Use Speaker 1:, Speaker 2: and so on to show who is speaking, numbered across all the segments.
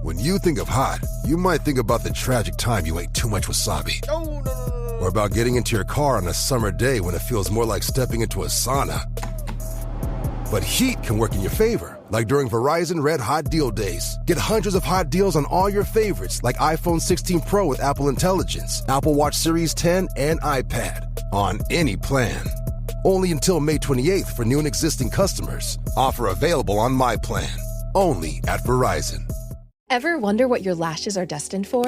Speaker 1: When you think of hot, you might think about the tragic time you ate too much wasabi.
Speaker 2: Oh, no.
Speaker 1: Or about getting into your car on a summer day when it feels more like stepping into a sauna. But heat can work in your favor, like during Verizon Red Hot Deal Days. Get hundreds of hot deals on all your favorites, like iPhone 16 Pro with Apple Intelligence, Apple Watch Series 10, and iPad, on any plan. Only until May 28th for new and existing customers. Offer available on My Plan. Only at Verizon.
Speaker 3: Ever wonder what your lashes are destined for?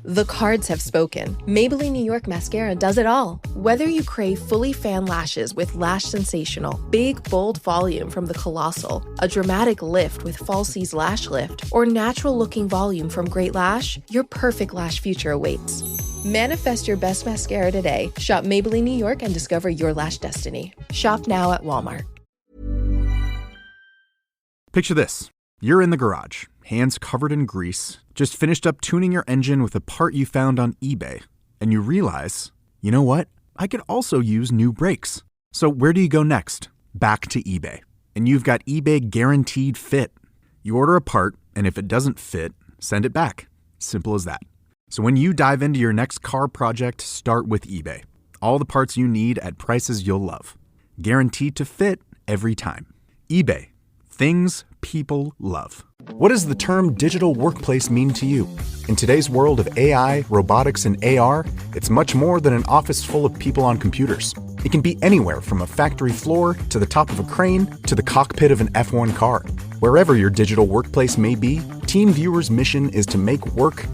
Speaker 3: The cards have spoken. Maybelline New York Mascara does it all. Whether you crave fully fan lashes with Lash Sensational, big, bold volume from the Colossal, a dramatic lift with Falsies Lash Lift, or natural-looking volume from Great Lash, your perfect lash future awaits. Manifest your best mascara today. Shop Maybelline New York and discover your lash destiny. Shop now at Walmart.
Speaker 4: Picture this. You're in the garage, hands covered in grease, just finished up tuning your engine with a part you found on eBay. And you realize, you know what? I could also use new brakes. So where do you go next? Back to eBay. And you've got eBay Guaranteed Fit. You order a part, and if it doesn't fit, send it back. Simple as that. So when you dive into your next car project, start with eBay. All the parts you need at prices you'll love. Guaranteed to fit every time. eBay. Things people love. What does the term digital workplace mean to you? In today's world of AI, robotics, and AR, it's much more than an office full of people on computers. It can be anywhere from a factory floor to the top of a crane to the cockpit of an F1 car. Wherever your digital workplace may be, TeamViewer's mission is to make work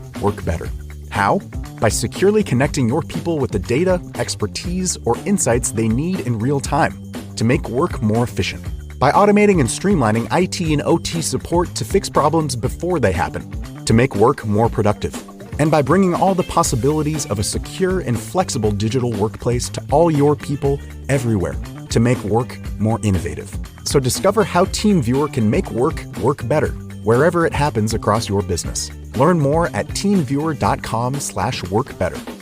Speaker 4: better. How? By securely connecting your people with the data, expertise, or insights they need in real time to make work more efficient. By automating and streamlining IT and OT support to fix problems before they happen, to make work more productive. And by bringing all the possibilities of a secure and flexible digital workplace to all your people everywhere, to make work more innovative. So discover how TeamViewer can make work better, wherever it happens across your business. Learn more at teamviewer.com/workbetter.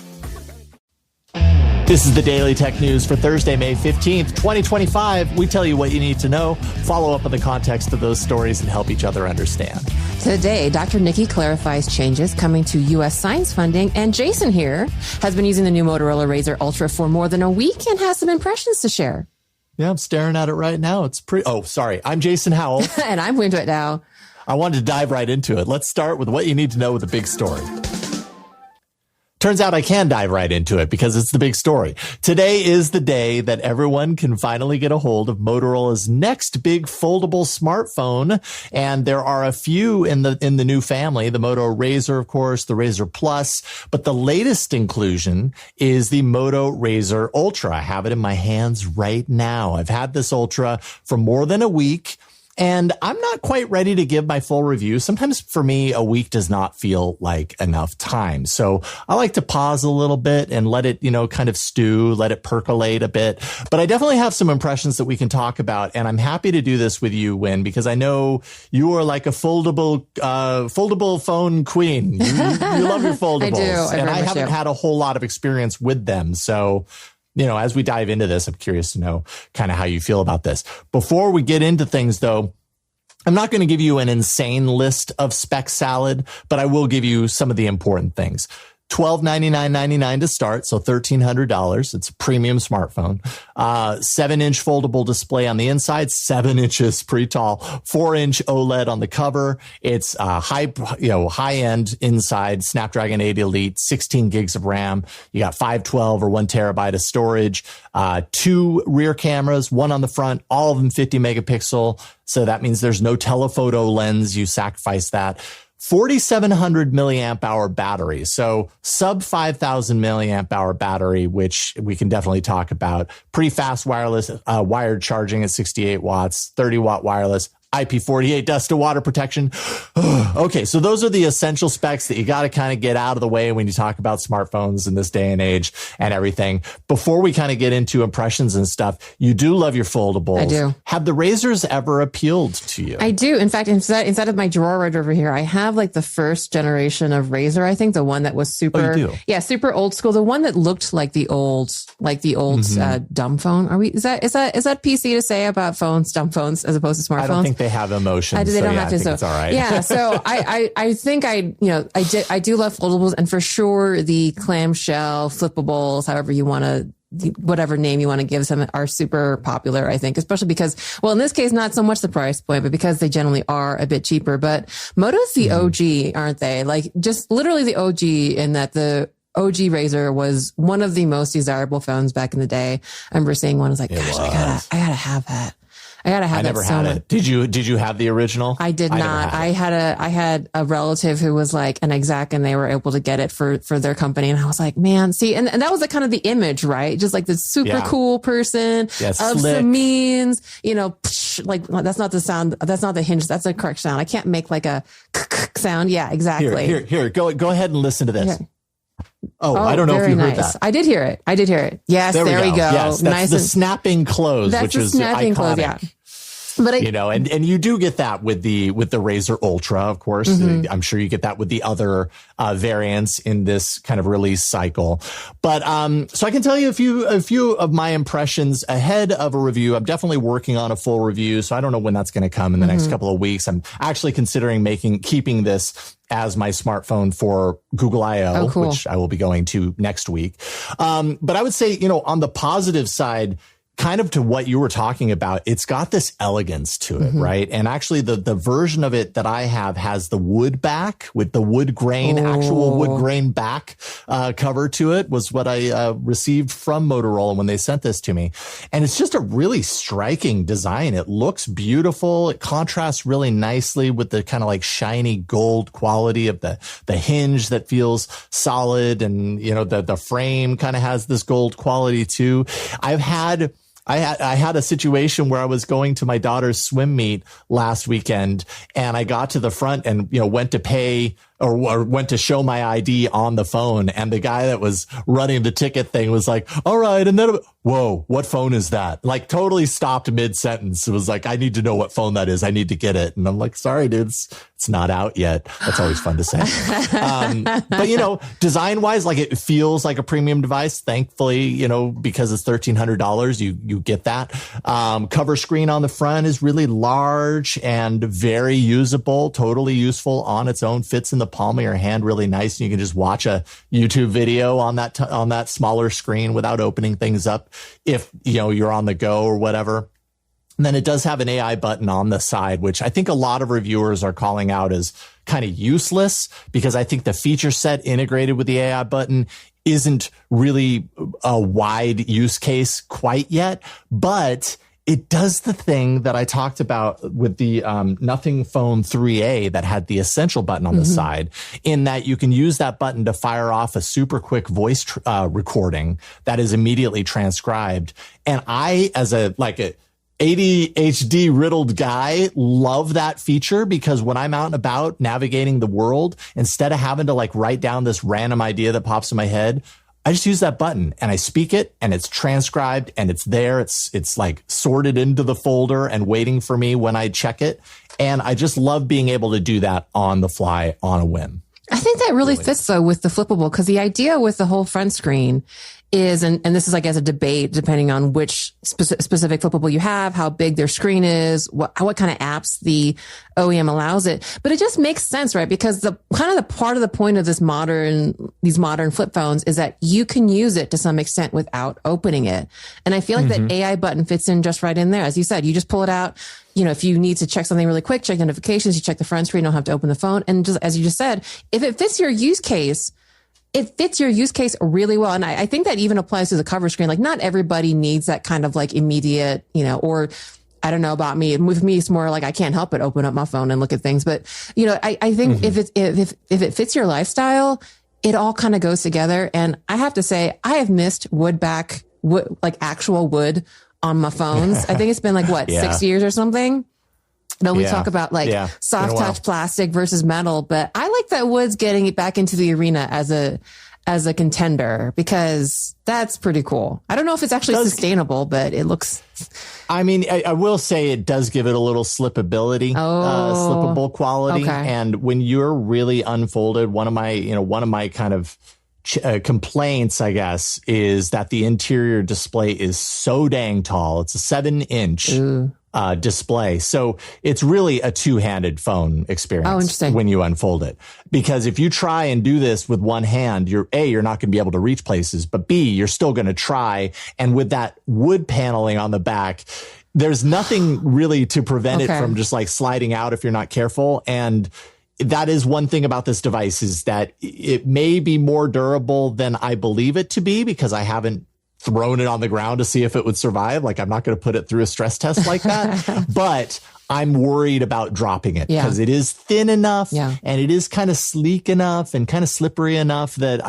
Speaker 2: This is the Daily Tech News for Thursday, May 15th, 2025. We tell you what you need to know, follow up on the context of those stories, and help each other understand.
Speaker 5: Today, Dr. Niki clarifies changes coming to U.S. science funding, and Jason here has been using the new Motorola Razr Ultra for more than a week and has some impressions to share.
Speaker 2: Yeah, I'm staring at it right now. It's pretty... Oh, sorry. I'm Jason Howell.
Speaker 5: And I'm Huyen now.
Speaker 2: I wanted to dive right into it. Let's start with what you need to know with the big story. Turns out I can dive right into it because it's the big story. Today is the day that everyone can finally get a hold of Motorola's next big foldable smartphone. And there are a few in the new family, the Moto Razr, of course, the Razr Plus. But the latest inclusion is the Moto Razr Ultra. I have it in my hands right now. I've had this Ultra for more than a week. And I'm not quite ready to give my full review. Sometimes for me, a week does not feel like enough time. So I like to pause a little bit and let it, kind of stew, let it percolate a bit. But I definitely have some impressions that we can talk about. And I'm happy to do this with you, Huyen, because I know you are like a foldable phone queen. You love your foldables.
Speaker 5: I do.
Speaker 2: And I haven't had a whole lot of experience with them. So as we dive into this, I'm curious to know kind of how you feel about this. Before we get into things, though, I'm not going to give you an insane list of spec salad, but I will give you some of the important things. $1299.99 to start, so $1,300. It's a premium smartphone. 7-inch foldable display on the inside, 7 inches, pretty tall. 4-inch OLED on the cover. It's high end inside. Snapdragon 8 Elite, 16 gigs of RAM. You got 512 or 1 terabyte of storage. 2 rear cameras, 1 on the front, all of them 50 megapixel. So that means there's no telephoto lens. You sacrifice that. 4,700 milliamp hour battery. So sub 5,000 milliamp hour battery, which we can definitely talk about. Pretty fast wireless, wired charging at 68 watts, 30 watt wireless. IP48 dust to water protection. Okay, so those are the essential specs that you got to kind of get out of the way when you talk about smartphones in this day and age and everything. Before we kind of get into impressions and stuff, you do love your foldables.
Speaker 5: I do.
Speaker 2: Have the Razrs ever appealed to you?
Speaker 5: I do. In fact, inside of my drawer right over here, I have like the first generation of Razr. I think the one that was super, super old school. The one that looked like the old dumb phone. Is that PC to say about phones, dumb phones, as opposed to smartphones?
Speaker 2: I don't think think they have emotions.
Speaker 5: They don't have to.
Speaker 2: I think it's all right.
Speaker 5: Yeah. So I think I do love foldables, and for sure the clamshell flippables, however you want to, whatever name you want to give them, are super popular, I think, especially because, well, in this case, not so much the price point, but because they generally are a bit cheaper. But Moto's the OG, aren't they? Like, just literally the OG, in that the OG Razr was one of the most desirable phones back in the day. I remember seeing one. I was like, gosh, I gotta have that. I never had it.
Speaker 2: Did you have the original?
Speaker 5: I did not. I had a relative who was like an exec, and they were able to get it for their company. And I was like, man, see, and that was the kind of the image, right? Just like this super cool person of some means, like that's not the sound. That's not the hinge. That's the correct sound. I can't make like a sound. Yeah, exactly.
Speaker 2: Here, go ahead and listen to this. Okay. Oh, I don't know if you heard that.
Speaker 5: I did hear it. Yes, there we go.
Speaker 2: Yes, that's the snapping close, which is iconic. Close, yeah. But and you do get that with the Razr Ultra, of course. I'm sure you get that with the other variants in this kind of release cycle. But so I can tell you a few of my impressions ahead of a review. I'm definitely working on a full review, so I don't know when that's going to come in the next couple of weeks. I'm actually considering keeping this as my smartphone for Google I/O, which I will be going to next week. But I would say, on the positive side, kind of to what you were talking about, it's got this elegance to it, right? And actually the version of it that I have has the wood back with the wood grain, actual wood grain back cover to it, was what I received from Motorola when they sent this to me. And it's just a really striking design. It looks beautiful. It contrasts really nicely with the kind of like shiny gold quality of the hinge that feels solid. And, the frame kind of has this gold quality too. I had a situation where I was going to my daughter's swim meet last weekend, and I got to the front and, went to pay or went to show my ID on the phone. And the guy that was running the ticket thing was like, all right. And then, whoa, what phone is that? Like, totally stopped mid sentence. It was like, I need to know what phone that is. I need to get it. And I'm like, sorry, dude, it's not out yet. That's always fun to say. But, design wise, like, it feels like a premium device. Thankfully, because it's $1,300, you get that. Cover screen on the front is really large and very usable, totally useful on its own, fits in the palm of your hand really nice. And you can just watch a YouTube video on that smaller screen without opening things up if, you're on the go or whatever. And then it does have an AI button on the side, which I think a lot of reviewers are calling out as kind of useless, because I think the feature set integrated with the AI button isn't really a wide use case quite yet, but it does the thing that I talked about with the Nothing Phone 3A that had the essential button on the side, in that you can use that button to fire off a super quick voice recording that is immediately transcribed. And I, as a ADHD riddled guy, love that feature, because when I'm out and about navigating the world, instead of having to write down this random idea that pops in my head, I just use that button and I speak it, and it's transcribed and it's there. It's like sorted into the folder and waiting for me when I check it. And I just love being able to do that on the fly on a whim.
Speaker 5: I think that really fits though with the flippable, because the idea with the whole front screen is, and this is I guess a debate depending on which specific flippable you have, how big their screen is, what kind of apps the OEM allows it. But it just makes sense, right? Because the part of the point of these modern flip phones is that you can use it to some extent without opening it. And I feel like that AI button fits in just right in there. As you said, you just pull it out. If you need to check something really quick, check notifications, you check the front screen, you don't have to open the phone. And just as you just said, if it fits your use case, it fits your use case really well. And I think that even applies to the cover screen. Like, not everybody needs that kind of immediate, or I don't know about me. With me, it's more like I can't help but open up my phone and look at things. But, I think if it fits your lifestyle, it all kind of goes together. And I have to say, I have missed actual wood on my phones. I think it's been 6 years or something. We talk about soft touch plastic versus metal, but I like that wood's getting it back into the arena as a contender, because that's pretty cool. I don't know if it's actually sustainable, but it looks.
Speaker 2: I mean, I will say it does give it a little slippable quality. Okay. And when you're really unfolded, one of my kind of complaints, I guess, is that the interior display is so dang tall. It's a 7-inch display. So it's really a two-handed phone experience.
Speaker 5: Oh, interesting.
Speaker 2: When you unfold it. Because if you try and do this with one hand, you're not going to be able to reach places, but B, you're still going to try. And with that wood paneling on the back, there's nothing really to prevent it from just like sliding out if you're not careful. And that is one thing about this device, is that it may be more durable than I believe it to be, because I haven't thrown it on the ground to see if it would survive. Like, I'm not going to put it through a stress test like that, but I'm worried about dropping it because it is thin enough and it is kind of sleek enough and kind of slippery enough that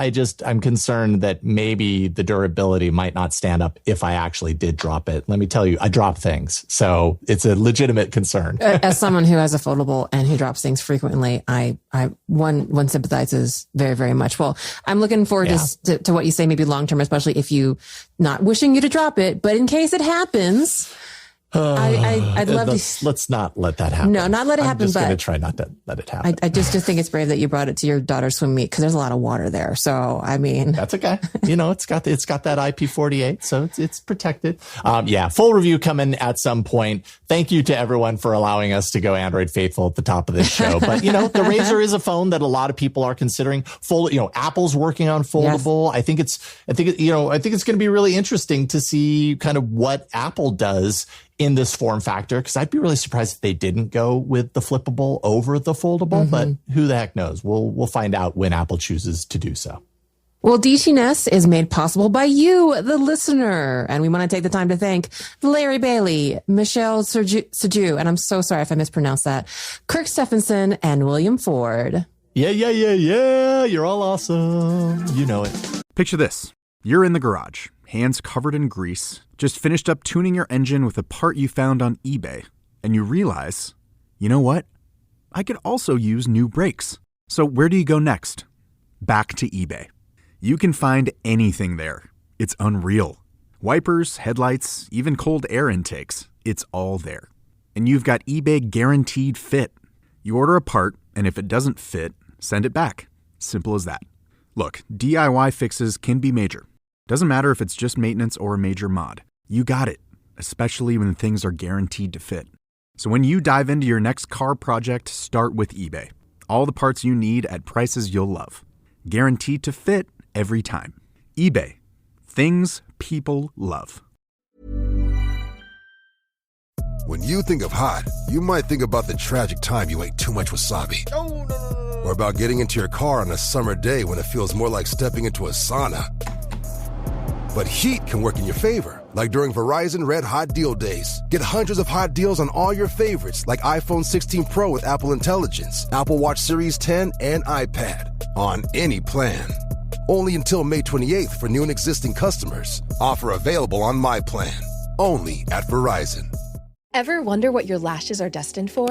Speaker 2: I'm concerned that maybe the durability might not stand up if I actually did drop it. Let me tell you, I drop things. So it's a legitimate concern.
Speaker 5: As someone who has a foldable and who drops things frequently, one sympathizes very, very much. Well, I'm looking forward to what you say, maybe long term, especially if you, not wishing you to drop it, but in case it happens, I'd love to.
Speaker 2: Let's not let that happen.
Speaker 5: No, not let it happen.
Speaker 2: I'm just
Speaker 5: going
Speaker 2: to try not to let it happen.
Speaker 5: I just think it's brave that you brought it to your daughter's swim meet, because there's a lot of water there. So, I mean,
Speaker 2: that's okay. It's got that IP48, so it's protected. Full review coming at some point. Thank you to everyone for allowing us to go Android faithful at the top of this show. But the Razr is a phone that a lot of people are considering. Apple's working on foldable. Yes. I think it's going to be really interesting to see kind of what Apple does in this form factor, because I'd be really surprised if they didn't go with the flippable over the foldable, but who the heck knows? We'll find out when Apple chooses to do so.
Speaker 5: Well, DTNS is made possible by you, the listener. And we want to take the time to thank Larry Bailey, Michelle Saju, and I'm so sorry if I mispronounced that, Kirk Stephenson, and William Ford.
Speaker 2: Yeah. You're all awesome. You know it.
Speaker 4: Picture this. You're in the garage, hands covered in grease, just finished up tuning your engine with a part you found on eBay, and you realize, you know what? I could also use new brakes. So where do you go next? Back to eBay. You can find anything there. It's unreal. Wipers, headlights, even cold air intakes. It's all there. And you've got eBay Guaranteed Fit. You order a part, and if it doesn't fit, send it back. Simple as that. Look, DIY fixes can be major. Doesn't matter if it's just maintenance or a major mod. You got it, especially when things are guaranteed to fit. So when you dive into your next car project, start with eBay. All the parts you need at prices you'll love. Guaranteed to fit every time. eBay. Things people love.
Speaker 1: When you think of hot, you might think about the tragic time you ate too much wasabi. Or about getting into your car on a summer day when it feels more like stepping into a sauna. But heat can work in your favor, like during Verizon Red Hot Deal Days. Get hundreds of hot deals on all your favorites, like iPhone 16 Pro with Apple Intelligence, Apple Watch Series 10, and iPad, on any plan. Only until May 28th for new and existing customers. Offer available on My Plan. Only at Verizon.
Speaker 3: Ever wonder what your lashes are destined for?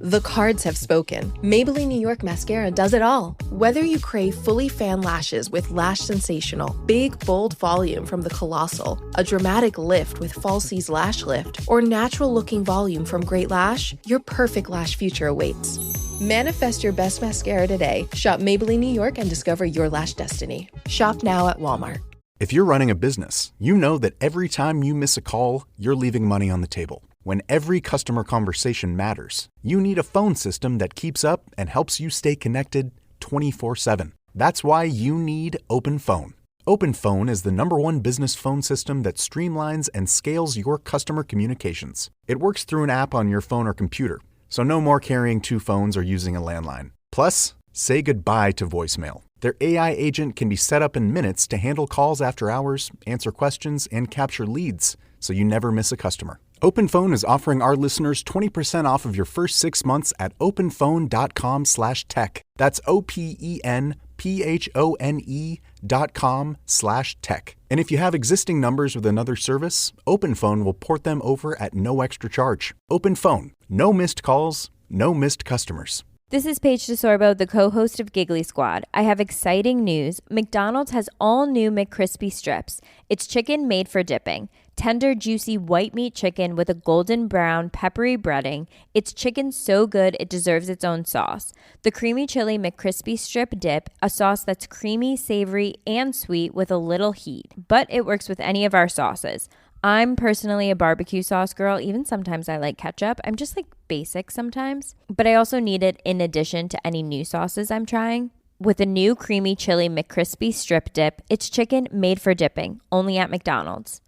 Speaker 3: The cards have spoken. Maybelline New York Mascara does it all. Whether you crave fully fan lashes with Lash Sensational, big, bold volume from the Colossal, a dramatic lift with Falsies Lash Lift, or natural-looking volume from Great Lash, your perfect lash future awaits. Manifest your best mascara today. Shop Maybelline New York and discover your lash destiny. Shop now at Walmart.
Speaker 4: If you're running a business, you know that every time you miss a call, you're leaving money on the table. When every customer conversation matters, you need a phone system that keeps up and helps you stay connected 24/7. That's why you need Open Phone. Open Phone is the #1 business phone system that streamlines and scales your customer communications. It works through an app on your phone or computer, so no more carrying 2 phones or using a landline. Plus, say goodbye to voicemail. Their AI agent can be set up in minutes to handle calls after hours, answer questions, and capture leads, so you never miss a customer. OpenPhone is offering our listeners 20% off of your first 6 months at openphone.com/tech. That's OPENPHONE.com/tech. And if you have existing numbers with another service, OpenPhone will port them over at no extra charge. OpenPhone. No missed calls, no missed customers.
Speaker 6: This is Paige DeSorbo, the co-host of Giggly Squad. I have exciting news. McDonald's has all new McCrispy strips. It's chicken made for dipping. Tender, juicy white meat chicken with a golden brown, peppery breading. It's chicken so good it deserves its own sauce. The creamy chili McCrispy strip dip, a sauce that's creamy, savory, and sweet with a little heat. But it works with any of our sauces. I'm personally a barbecue sauce girl. Even sometimes I like ketchup. I'm just like basic sometimes. But I also need it in addition to any new sauces I'm trying. With a new creamy chili McCrispy strip dip, it's chicken made for dipping, only at McDonald's.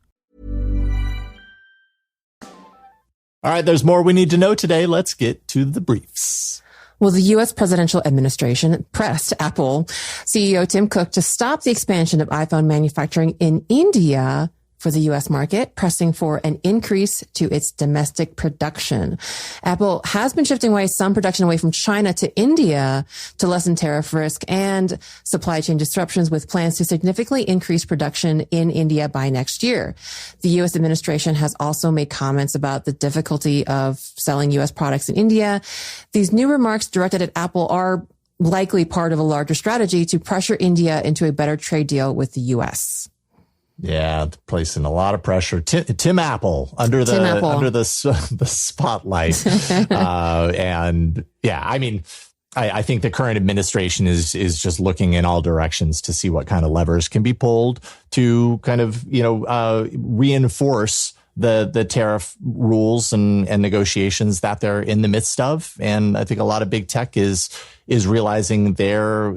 Speaker 2: All right, there's more we need to know today. Let's get to the briefs.
Speaker 5: Well, the U.S. presidential administration pressed Apple CEO Tim Cook to stop the expansion of iPhone manufacturing in India for the U.S. market, pressing for an increase to its domestic production. Apple has been shifting some production away from China to India to lessen tariff risk and supply chain disruptions, with plans to significantly increase production in India by next year. The U.S. administration has also made comments about the difficulty of selling U.S. products in India. These new remarks directed at Apple are likely part of a larger strategy to pressure India into a better trade deal with the U.S.
Speaker 2: Yeah, placing a lot of pressure. Tim Apple under the spotlight, and yeah, I mean, I think the current administration is just looking in all directions to see what kind of levers can be pulled to kind of reinforce the tariff rules and negotiations that they're in the midst of. And I think a lot of big tech is realizing they're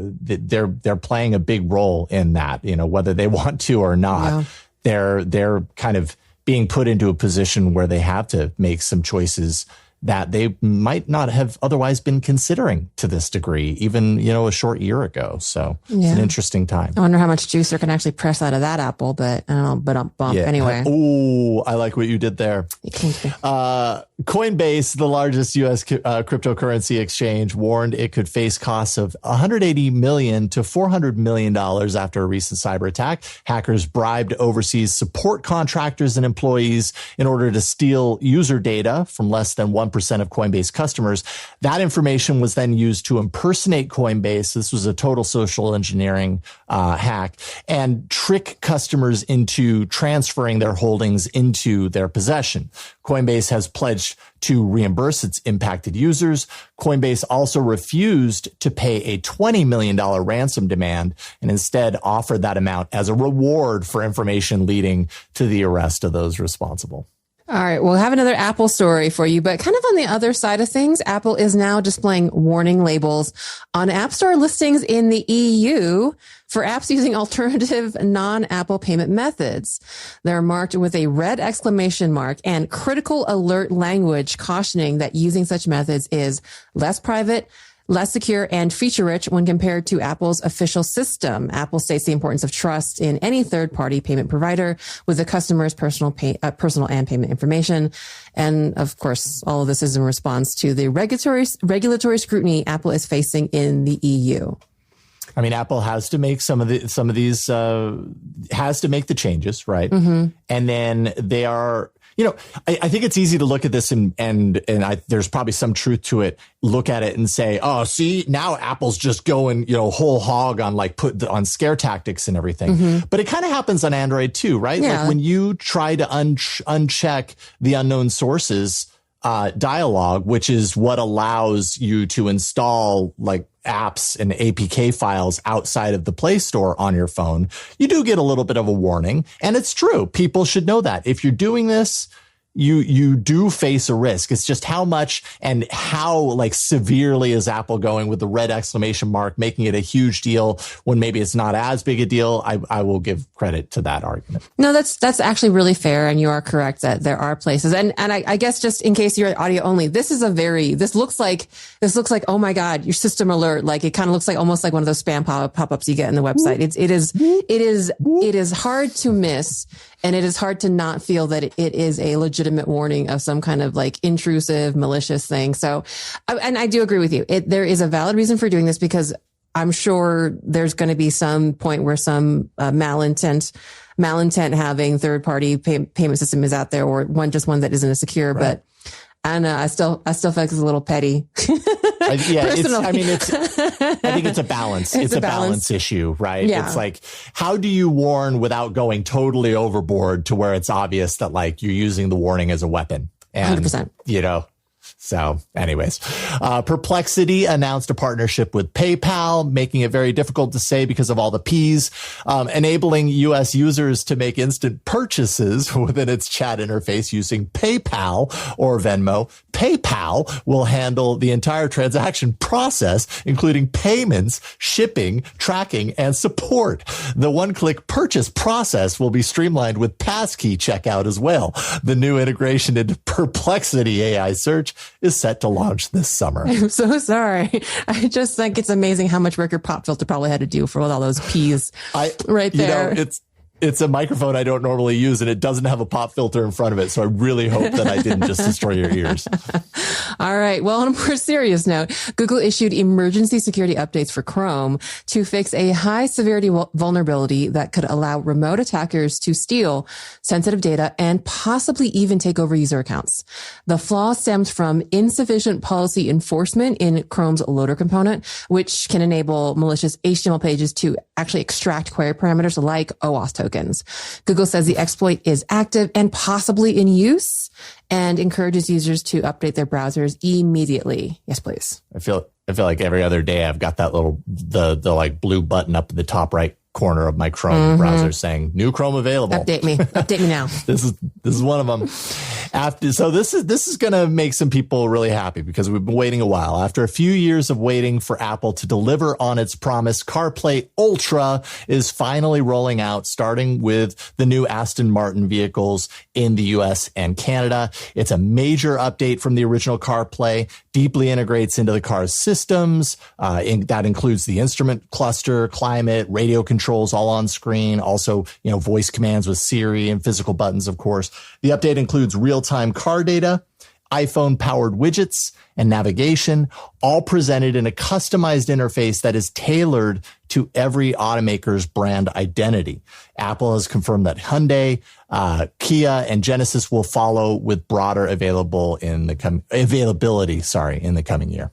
Speaker 2: playing a big role in that, whether they want to or not. Yeah. They're kind of being put into a position where they have to make some choices that they might not have otherwise been considering to this degree, even, a short year ago. So it's an interesting time.
Speaker 5: I wonder how much juice they can actually press out of that apple, but I don't know, bump anyway.
Speaker 2: Oh, I like what you did there. Coinbase, the largest U.S. cryptocurrency exchange, warned it could face costs of $180 million to $400 million after a recent cyber attack. Hackers bribed overseas support contractors and employees in order to steal user data from less than 1% of Coinbase customers. That information was then used to impersonate Coinbase. This was a total social engineering hack, and trick customers into transferring their holdings into their possession. Coinbase has pledged to reimburse its impacted users. Coinbase also refused to pay a $20 million ransom demand and instead offered that amount as a reward for information leading to the arrest of those responsible.
Speaker 5: All right, we'll have another Apple story for you, but kind of on the other side of things, Apple is now displaying warning labels on App Store listings in the EU for apps using alternative non-Apple payment methods. They're marked with a red exclamation mark and critical alert language cautioning that using such methods is less private, less secure, and feature-rich when compared to Apple's official system. Apple states the importance of trust in any third-party payment provider with the customer's personal and payment information. And of course, all of this is in response to the regulatory scrutiny Apple is facing in the EU.
Speaker 2: I mean, Apple has to make some of these has to make the changes, right?
Speaker 5: Mm-hmm.
Speaker 2: And then they are. I think it's easy to look at this and there's probably some truth to it. Look at it and say, oh, see, now Apple's just going, whole hog on on scare tactics and everything. Mm-hmm. But it kind of happens on Android too, right? Yeah. Like when you try to uncheck the unknown sources dialog, which is what allows you to install apps and APK files outside of the Play Store on your phone, you do get a little bit of a warning. And it's true. People should know that. If you're doing this, you do face a risk. It's just how much and how severely is Apple going with the red exclamation mark, making it a huge deal when maybe it's not as big a deal. I will give credit to that argument.
Speaker 5: No, that's actually really fair. And you are correct that there are places. And I guess just in case you're audio only, this looks like, oh my God, your system alert. It kind of looks almost like one of those spam pop-ups you get in the website. It is hard to miss. And it is hard to not feel that it is a legitimate warning of some kind of intrusive, malicious thing. So, and I do agree with you. There is a valid reason for doing this because I'm sure there's going to be some point where some malintent having third party payment system is out there, or one that isn't as secure. Right. But I don't know. I still feel like it's a little petty.
Speaker 2: I think it's a balance. It's a balance issue, right? Yeah. It's how do you warn without going totally overboard to where it's obvious that you're using the warning as a weapon? And
Speaker 5: 100%.
Speaker 2: So anyways, Perplexity announced a partnership with PayPal, making it very difficult to say because of all the P's, enabling U.S. users to make instant purchases within its chat interface using PayPal or Venmo. PayPal will handle the entire transaction process, including payments, shipping, tracking, and support. The one-click purchase process will be streamlined with passkey checkout as well. The new integration into Perplexity AI search is set to launch this summer.
Speaker 5: I'm so sorry. I just think it's amazing how much work your pop filter probably had to do for all those P's right there.
Speaker 2: It's a microphone I don't normally use, and it doesn't have a pop filter in front of it. So I really hope that I didn't just destroy your ears.
Speaker 5: All right. Well, on a more serious note, Google issued emergency security updates for Chrome to fix a high severity vulnerability that could allow remote attackers to steal sensitive data and possibly even take over user accounts. The flaw stems from insufficient policy enforcement in Chrome's loader component, which can enable malicious HTML pages to actually extract query parameters like OAuth tokens. Google says the exploit is active and possibly in use and encourages users to update their browsers immediately. Yes, please.
Speaker 2: I feel like every other day I've got that little, the like blue button up in the top right corner of my Chrome browser saying new Chrome available.
Speaker 5: Update me now.
Speaker 2: This is one of them. So this is going to make some people really happy because we've been waiting a while. After a few years of waiting for Apple to deliver on its promise, CarPlay Ultra is finally rolling out, starting with the new Aston Martin vehicles in the US and Canada. It's a major update from the original CarPlay, deeply integrates into the car's systems. That includes the instrument cluster, climate, radio controls all on screen. Also, voice commands with Siri and physical buttons, of course. The update includes real-time car data, iPhone-powered widgets, and navigation, all presented in a customized interface that is tailored to every automaker's brand identity. Apple has confirmed that Hyundai, Kia, and Genesis will follow with broader availability in the coming year.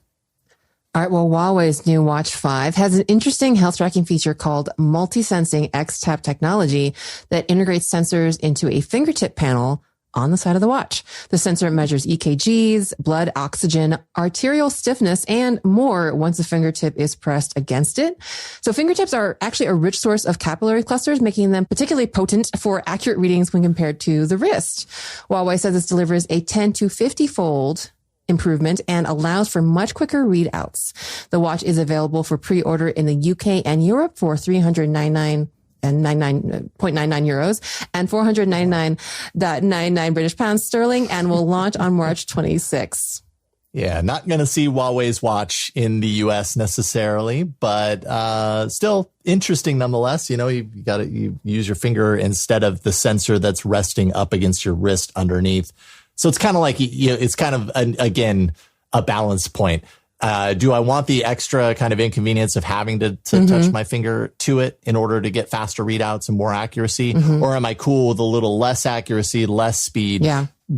Speaker 5: All right. Well, Huawei's new Watch 5 has an interesting health tracking feature called multi-sensing X-Tap technology that integrates sensors into a fingertip panel on the side of the watch. The sensor measures EKGs, blood oxygen, arterial stiffness, and more once the fingertip is pressed against it. So fingertips are actually a rich source of capillary clusters, making them particularly potent for accurate readings when compared to the wrist. Huawei says this delivers a 10 to 50-fold improvement and allows for much quicker readouts. The watch is available for pre-order in the UK and Europe for $399.99 euros and 499.99 British pounds sterling and will launch on March 26.
Speaker 2: Yeah, not going to see Huawei's watch in the US necessarily, but still interesting nonetheless. You use your finger instead of the sensor that's resting up against your wrist underneath. So it's kind of like, it's kind of, again, a balance point. Do I want the extra kind of inconvenience of having to touch my finger to it in order to get faster readouts and more accuracy? Or am I cool with a little less accuracy, less speed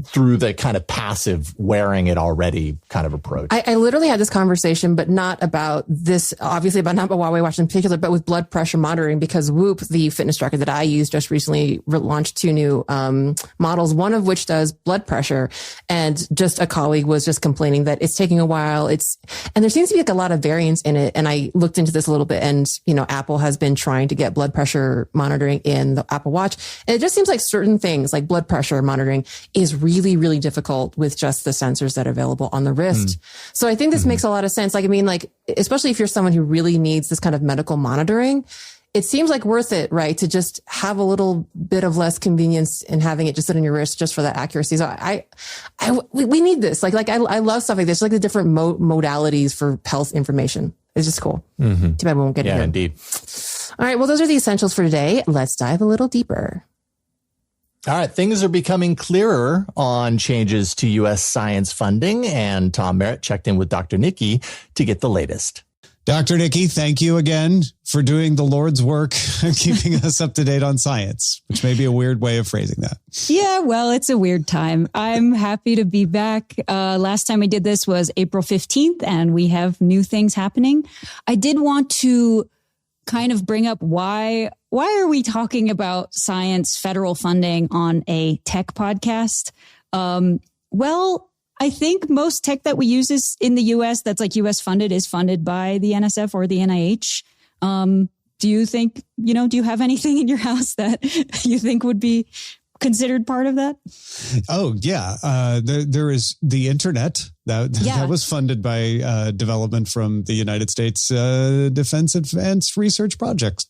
Speaker 2: through the kind of passive wearing it already kind of approach?
Speaker 5: I literally had this conversation, but not about this, obviously not about Huawei Watch in particular, but with blood pressure monitoring, because Whoop, the fitness tracker that I use, just recently launched 2 new models, one of which does blood pressure. And just a colleague was just complaining that it's taking a while. And there seems to be like a lot of variance in it. And I looked into this a little bit, and, Apple has been trying to get blood pressure monitoring in the Apple Watch. And it just seems like certain things like blood pressure monitoring is really, really difficult with just the sensors that are available on the wrist. So I think this makes a lot of sense. Especially if you're someone who really needs this kind of medical monitoring, it seems like worth it, right? To just have a little bit of less convenience in having it just sit on your wrist just for that accuracy. So we need this. I love stuff like this, like the different modalities for health information. It's just cool. Too bad we won't get it here.
Speaker 2: Yeah, indeed.
Speaker 5: All right. Well, those are the essentials for today. Let's dive a little deeper.
Speaker 2: All right. Things are becoming clearer on changes to U.S. science funding, and Tom Merritt checked in with Dr. Niki to get the latest.
Speaker 7: Dr. Niki, thank you again for doing the Lord's work and keeping us up to date on science, which may be a weird way of phrasing that.
Speaker 8: Yeah, well, it's a weird time. I'm happy to be back. Last time we did this was April 15th, and we have new things happening. I did want to kind of bring up why are we talking about science federal funding on a tech podcast? Well, I think most tech that we use is in the US that's like US funded is funded by the NSF or the NIH. Do you think, do you have anything in your house that you think would be considered part of that?
Speaker 7: Oh, yeah. There is the internet that was funded by development from the United States Defense Advanced Research Projects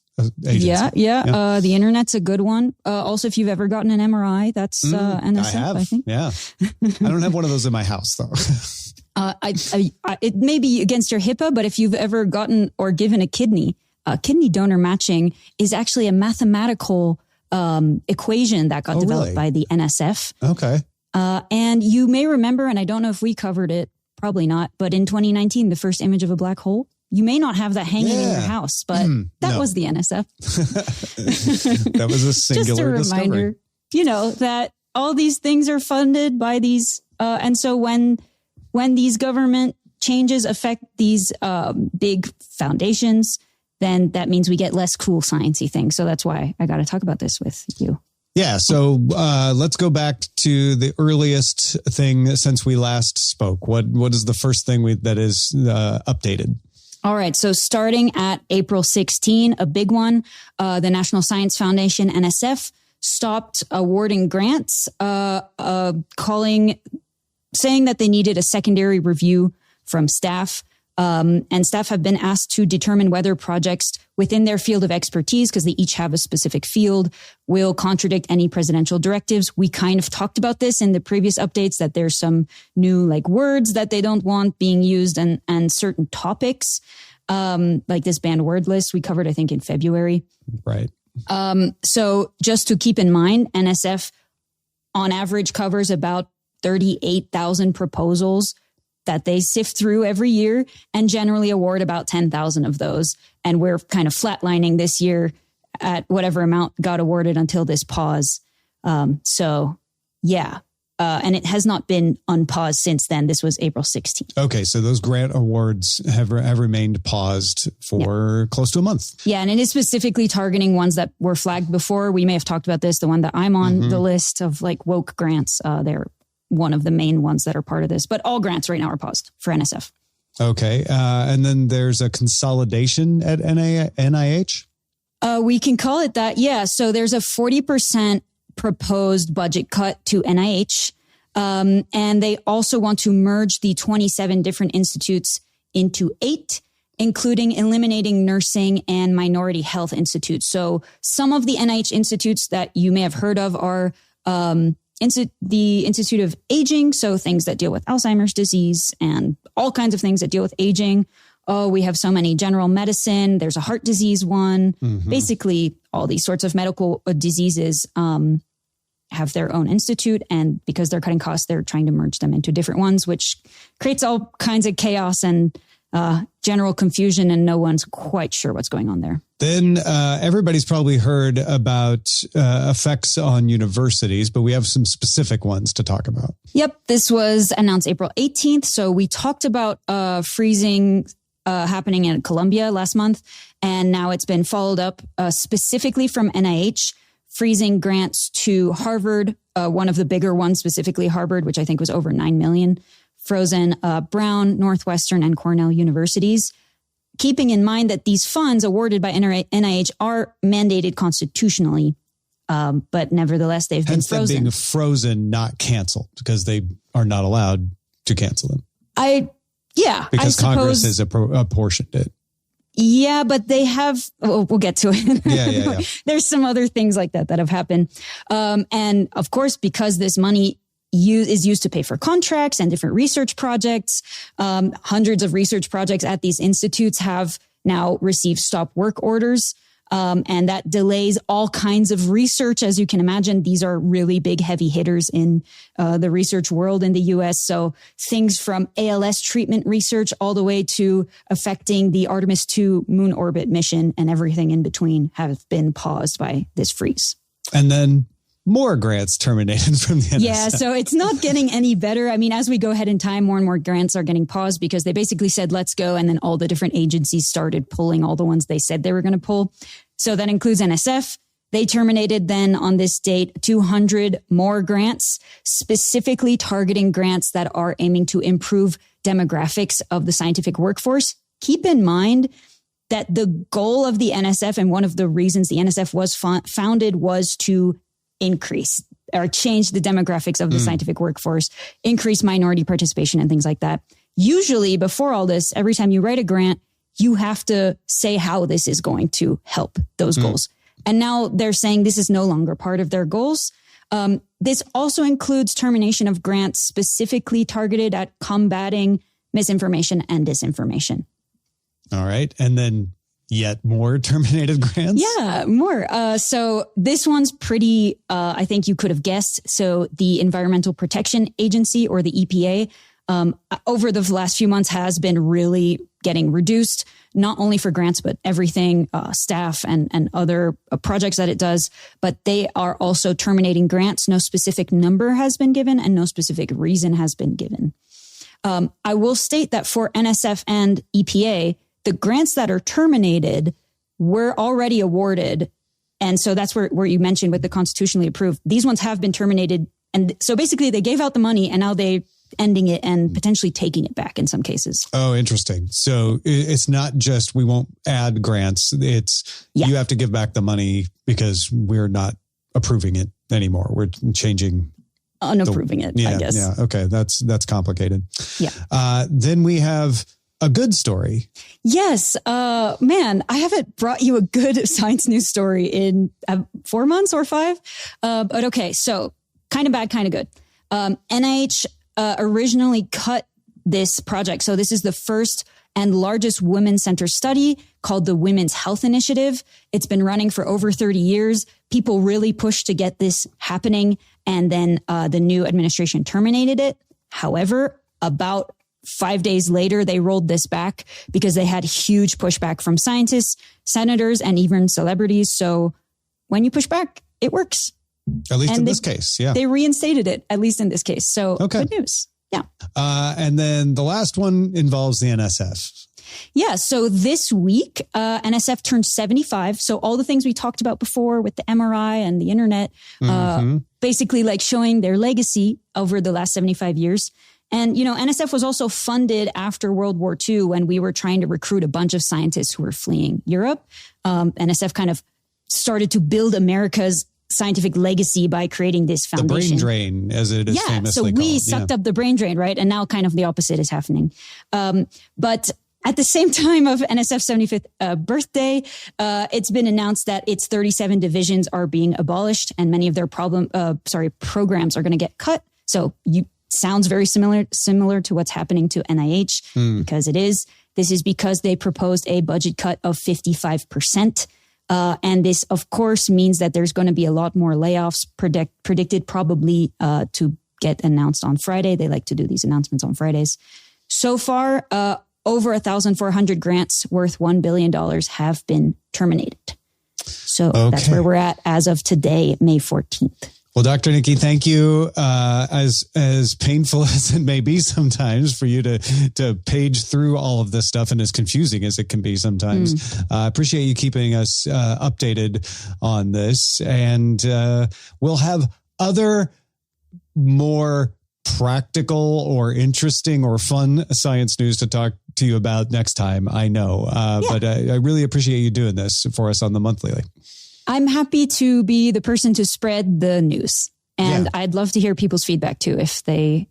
Speaker 7: Agency. Yeah.
Speaker 8: The internet's a good one. Also, if you've ever gotten an MRI, that's NSF,
Speaker 7: I have.
Speaker 8: I think.
Speaker 7: Yeah. I don't have one of those in my house, though.
Speaker 8: It may be against your HIPAA, but if you've ever gotten or given a kidney donor matching is actually a mathematical equation that got developed by the NSF.
Speaker 7: Okay.
Speaker 8: And you may remember, and I don't know if we covered it, probably not, but in 2019, the first image of a black hole, you may not have that hanging in your house, but that was the NSF.
Speaker 7: That was a singular
Speaker 8: Just a reminder, that all these things are funded by these. And so when these government changes affect these big foundations, then that means we get less cool sciencey things. So that's why I got to talk about this with you.
Speaker 7: Yeah. So let's go back to the earliest thing since we last spoke. What is the first thing that is updated?
Speaker 8: All right. So starting at April 16, a big one, the National Science Foundation, NSF, stopped awarding grants, saying that they needed a secondary review from staff. And staff have been asked to determine whether projects within their field of expertise, because they each have a specific field, will contradict any presidential directives. We kind of talked about this in the previous updates, that there's some new words that they don't want being used and certain topics, like this banned word list we covered, I think, in February.
Speaker 7: Right.
Speaker 8: So just to keep in mind, NSF on average covers about 38,000 proposals that they sift through every year and generally award about 10,000 of those. And we're kind of flatlining this year at whatever amount got awarded until this pause. And it has not been unpaused since then. This was April 16th.
Speaker 7: Okay. So those grant awards have remained paused for close to a month.
Speaker 8: Yeah. And it is specifically targeting ones that were flagged before. We may have talked about this. The one that I'm on the list of woke grants, they're one of the main ones that are part of this, but all grants right now are paused for NSF.
Speaker 7: Okay. And then there's a consolidation at NIH?
Speaker 8: We can call it that. Yeah. So there's a 40% proposed budget cut to NIH. And they also want to merge the 27 different institutes into 8, including eliminating nursing and minority health institutes. So some of the NIH institutes that you may have heard of are, the Institute of Aging, so things that deal with Alzheimer's disease and all kinds of things that deal with aging. Oh, we have so many general medicine. There's a heart disease one. Basically, all these sorts of medical diseases have their own institute. And because they're cutting costs, they're trying to merge them into different ones, which creates all kinds of chaos and general confusion. And no one's quite sure what's going on there.
Speaker 7: Then everybody's probably heard about effects on universities, but we have some specific ones to talk about.
Speaker 8: Yep. This was announced April 18th. So we talked about freezing happening in Columbia last month, and now it's been followed up specifically from NIH, freezing grants to Harvard, one of the bigger ones, specifically Harvard, which I think was over 9 million, frozen Brown, Northwestern, and Cornell universities. Keeping in mind that these funds awarded by NIH are mandated constitutionally, but nevertheless, they've been frozen.
Speaker 7: Hence them being frozen, not canceled, because they are not allowed to cancel them. Because Congress has apportioned it.
Speaker 8: Yeah, but they have, we'll get to it.
Speaker 7: Yeah.
Speaker 8: There's some other things like that have happened. And of course, because this money is used to pay for contracts and different research projects. Hundreds of research projects at these institutes have now received stop work orders. And that delays all kinds of research. As you can imagine, these are really big, heavy hitters in the research world in the US. So things from ALS treatment research all the way to affecting the Artemis 2 moon orbit mission and everything in between have been paused by this freeze.
Speaker 7: And then more grants terminated from the NSF.
Speaker 8: Yeah, so it's not getting any better. I mean, as we go ahead in time, more and more grants are getting paused because they basically said, let's go. And then all the different agencies started pulling all the ones they said they were going to pull. So that includes NSF, They terminated then on this date 200 more grants, specifically targeting grants that are aiming to improve demographics of the scientific workforce. Keep in mind that the goal of the NSF, and one of the reasons the NSF was founded, was to increase or change the demographics of the scientific workforce, increase minority participation and things like that. Usually before all this, every time you write a grant, you have to say how this is going to help those goals. And now they're saying this is no longer part of their goals. This also includes termination of grants specifically targeted at combating misinformation and disinformation.
Speaker 7: All right. And then yet more terminated grants?
Speaker 8: Yeah, more. So this one's pretty, I think you could have guessed. So the Environmental Protection Agency, or the EPA, over the last few months has been really getting reduced, not only for grants, but everything, staff and other projects that it does. But they are also terminating grants. No specific number has been given and no specific reason has been given. I will state that for NSF and EPA, the grants that are terminated were already awarded. And so that's where you mentioned with the constitutionally approved. These ones have been terminated. And so basically they gave out the money and now they ending it and potentially taking it back in some cases.
Speaker 7: Oh, interesting. So it's not just we won't add grants. It's you have to give back the money because we're not approving it anymore. We're changing.
Speaker 8: Unapproving it, I guess.
Speaker 7: Yeah. Okay. That's complicated.
Speaker 8: Yeah.
Speaker 7: Then we have a good story.
Speaker 8: Yes. Man, I haven't brought you a good science news story in 4 months or 5. But okay. So kind of bad, kind of good. NIH originally cut this project. So this is the first and largest women-centered study called the Women's Health Initiative. It's been running for over 30 years. People really pushed to get this happening. And then the new administration terminated it. However, about 5 days later, they rolled this back because they had huge pushback from scientists, senators, and even celebrities. So when you push back, it works.
Speaker 7: At least in this case, yeah.
Speaker 8: They reinstated it, at least in this case. So good news. Yeah.
Speaker 7: And then the last one involves the NSF.
Speaker 8: Yeah. So this week, NSF turned 75. So all the things we talked about before with the MRI and the internet, basically like showing their legacy over the last 75 years. And, you know, NSF was also funded after World War II when we were trying to recruit a bunch of scientists who were fleeing Europe. NSF kind of started to build America's scientific legacy by creating this foundation.
Speaker 7: The brain drain, as it is famously called.
Speaker 8: So we sucked up the brain drain, right? And now kind of the opposite is happening. But at the same time of NSF's 75th birthday, it's been announced that its 37 divisions are being abolished and many of their programs are going to get cut. So sounds very similar to what's happening to NIH because it is. This is because they proposed a budget cut of 55%. And this, of course, means that there's going to be a lot more layoffs predicted probably to get announced on Friday. They like to do these announcements on Fridays. So far, over 1,400 grants worth $1 billion have been terminated. So that's where we're at as of today, May 14th.
Speaker 7: Well, Dr. Niki, thank you. As painful as it may be sometimes for you to page through all of this stuff and as confusing as it can be sometimes. I appreciate you keeping us updated on this. And we'll have other more practical or interesting or fun science news to talk to you about next time, I know. But I really appreciate you doing this for us on the Monthly.
Speaker 8: I'm happy to be the person to spread the news. And I'd love to hear people's feedback too if I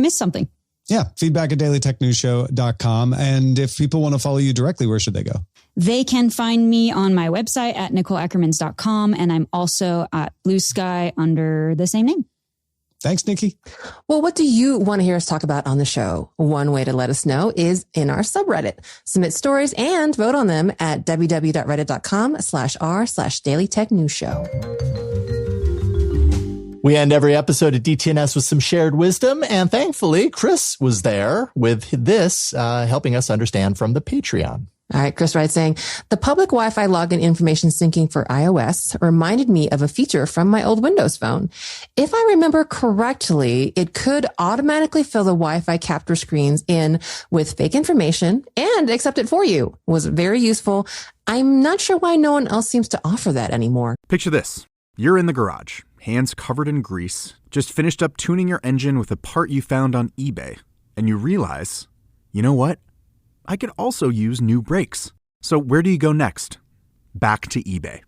Speaker 8: missed something.
Speaker 7: Yeah. Feedback at dailytechnewsshow.com. And if people want to follow you directly, where should they go?
Speaker 8: They can find me on my website at NicoleAckermans.com. And I'm also at Blue Sky under the same name.
Speaker 7: Thanks, Niki.
Speaker 5: Well, what do you want to hear us talk about on the show? One way to let us know is in our subreddit. Submit stories and vote on them at www.reddit.com/r/dailytechnewsshow.
Speaker 2: We end every episode of DTNS with some shared wisdom. And thankfully, Chris was there with this, helping us understand from the Patreon.
Speaker 5: All right, Chris writes saying, the public Wi-Fi login information syncing for iOS reminded me of a feature from my old Windows phone. If I remember correctly, it could automatically fill the Wi-Fi capture screens in with fake information and accept it for you. It was very useful. I'm not sure why no one else seems to offer that anymore.
Speaker 4: Picture this. You're in the garage, hands covered in grease, just finished up tuning your engine with a part you found on eBay, and you realize, you know what? I could also use new brakes. So where do you go next? Back to eBay.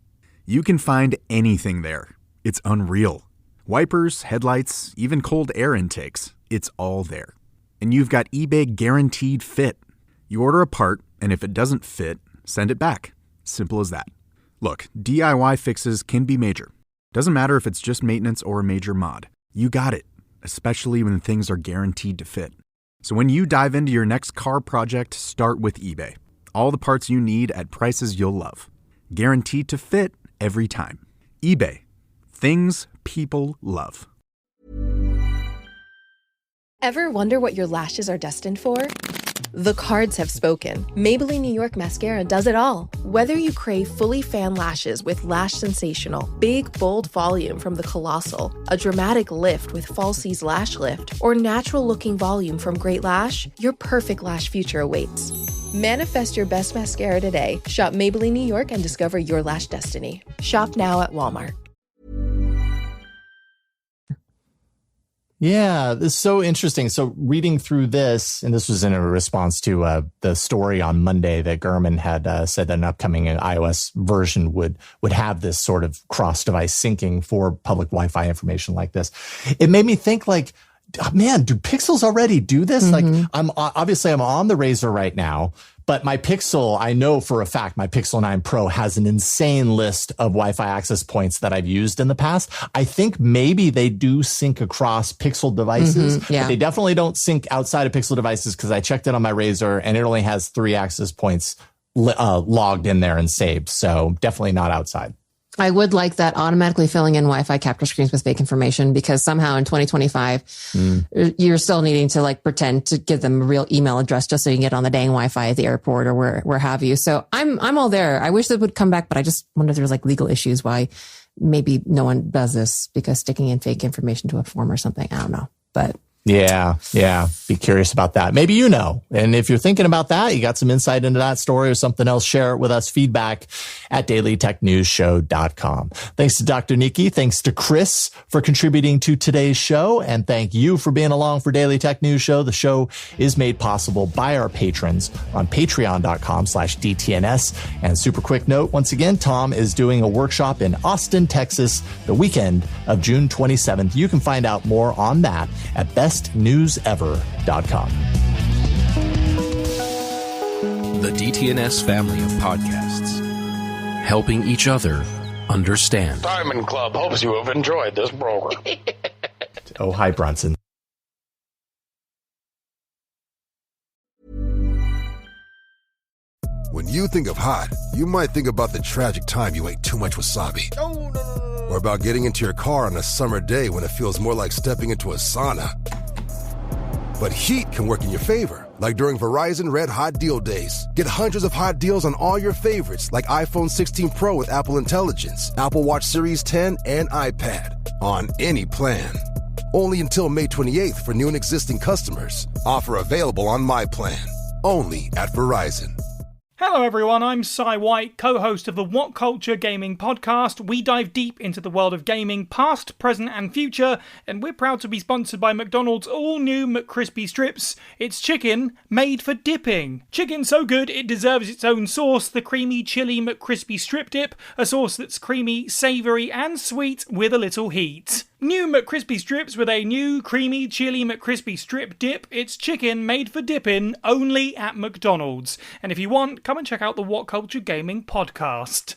Speaker 4: You can find anything there. It's unreal. Wipers, headlights, even cold air intakes. It's all there. And you've got eBay Guaranteed Fit. You order a part, and if it doesn't fit, send it back. Simple as that. Look, DIY fixes can be major. Doesn't matter if it's just maintenance or a major mod. You got it, especially when things are guaranteed to fit. So when you dive into your next car project, start with eBay. All the parts you need at prices you'll love. Guaranteed to fit every time. eBay. Things people love.
Speaker 3: Ever wonder what your lashes are destined for? The cards have spoken. Maybelline New York Mascara does it all. Whether you crave fully fan lashes with Lash Sensational, big, bold volume from the Colossal, a dramatic lift with Falsies Lash Lift, or natural-looking volume from Great Lash, your perfect lash future awaits. Manifest your best mascara today. Shop Maybelline New York and discover your lash destiny. Shop now at Walmart.
Speaker 2: Yeah, this is so interesting. So reading through this, and this was in a response to the story on Monday that Gurman had said that an upcoming iOS version would have this sort of cross-device syncing for public Wi-Fi information like this. It made me think like, man, do Pixels already do this? Mm-hmm. Like I'm on the Razr right now, but my Pixel, I know for a fact my Pixel 9 Pro has an insane list of Wi-Fi access points that I've used in the past. I think maybe they do sync across Pixel devices, but they definitely don't sync outside of Pixel devices because I checked it on my Razr and it only has 3 access points logged in there and saved. So definitely not outside.
Speaker 5: I would like that automatically filling in Wi-Fi capture screens with fake information because somehow in 2025, you're still needing to like pretend to give them a real email address just so you can get on the dang Wi-Fi at the airport or where have you. So I'm all there. I wish that would come back, but I just wonder if there's like legal issues why maybe no one does this because sticking in fake information to a form or something. I don't know, but.
Speaker 2: Yeah. Be curious about that. Maybe you know. And if you're thinking about that, you got some insight into that story or something else, share it with us. Feedback at dailytechnewsshow.com. Thanks to Dr. Niki. Thanks to Chris for contributing to today's show. And thank you for being along for Daily Tech News Show. The show is made possible by our patrons on patreon.com/DTNS. And super quick note, once again, Tom is doing a workshop in Austin, Texas, the weekend of June 27th. You can find out more on that at bestnewsever.com.
Speaker 9: The DTNS family of podcasts, helping each other understand.
Speaker 10: Diamond Club hopes you have enjoyed this program.
Speaker 2: Oh, hi, Brunson.
Speaker 1: When you think of hot, you might think about the tragic time you ate too much wasabi.
Speaker 10: No.
Speaker 1: Or about getting into your car on a summer day when it feels more like stepping into a sauna. But heat can work in your favor, like during Verizon Red Hot Deal Days. Get hundreds of hot deals on all your favorites, like iPhone 16 Pro with Apple Intelligence, Apple Watch Series 10, and iPad, on any plan. Only until May 28th for new and existing customers. Offer available on My Plan. Only at Verizon.
Speaker 11: Hello everyone, I'm Cy White, co-host of the What Culture Gaming podcast. We dive deep into the world of gaming, past, present and future, and we're proud to be sponsored by McDonald's all-new McCrispy Strips. It's chicken made for dipping. Chicken so good it deserves its own sauce, the creamy chili McCrispy Strip Dip, a sauce that's creamy, savoury and sweet with a little heat. New McCrispy Strips with a new creamy chili McCrispy Strip Dip. It's chicken made for dipping only at McDonald's. And if you want, come and check out the What Culture Gaming podcast.